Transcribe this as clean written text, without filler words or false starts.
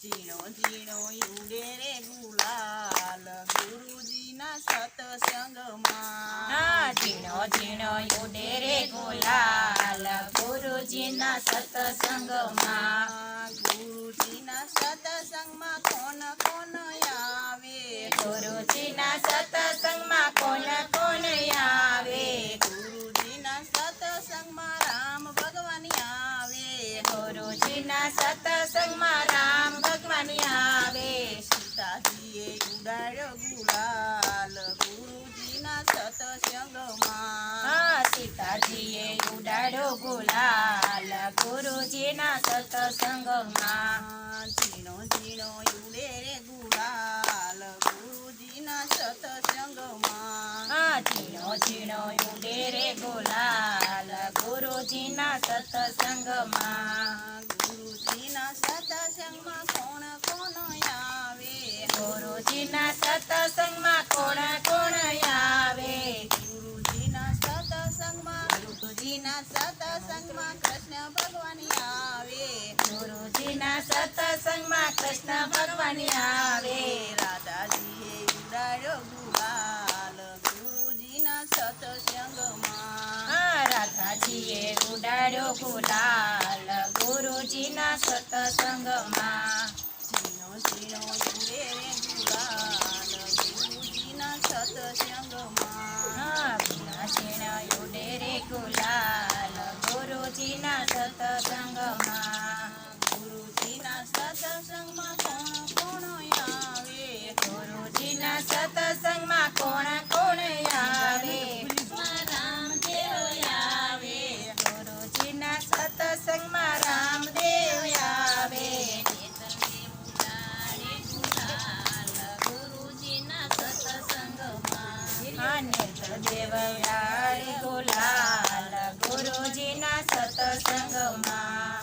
ઝીણો ઝીણો ઉડે રે ગુલાલ ગુરુજીના સત્સંગમાં ઝીણો ઝીણો ઉડે રે ગુલાલ ગુરુજીના સત્સંગમાં ગુરુજીના સત્સંગમાં કોણ કોણ આવે ગુરુજીના સત્સંગમાં કોણ કોણ આવે ગુરુજીના સત્સંગમાં રામ ભગવાન આવે ગુરુજીના સત્સંગમાં રામ ભગવાન આવે સીતાજીએ ઉડાડ્યો ગુલાલ ગુરુજીના સત્સંગમાં સીતાજીએ ઉડાડ્યો ગુલાલ ગુરુજીના સત્સંગમાં ઝીણો ઝીણો ઉડે રે ગુલાલ ગુરુજીના સત્સંગમાં ઝીણો ઝીણો ઉડે રે ગુલાલ ગુરુજીના સત્સંગમાં ગુરુજીના સત્સંગમાં કોણ કોણ આવે ગુરુજીના સત્સંગમાં કોણ કોણ આવે ગુરુજીના સત્સંગમાં કૃષ્ણ ભગવાન આવે ગુરુજીના સત્સંગમાં કૃષ્ણ ભગવાન આવે રાધાજીએ ઉડાડ્યો ગુલાલ ગુરુજીના સત્સંગમાં રાધાજીએ ઉડાડ્યો ગુલાલ ગુરુજીના સત્સંગમાં ઝીણો ઝીણો ઉડે રે ગુલાલ ગુરુજીના સત્સંગમાં ઝીણા ઝીણા ઉડે રે ગુલાલ ગુરુજીના સત્સંગમાં ગુરુજીના સત્સંગમાં કોણ કોણ આવે ગુરુજીના સત્સંગમાં કોણ કોણ આવે રામદેવ આવે ગુરુજીના સત્સંગમાં રામદેવ આવે ગુરુજીના સત્સંગમાં દેવ ઉડાડે ગુલાલ ગુરુજીના સત્સંગમાં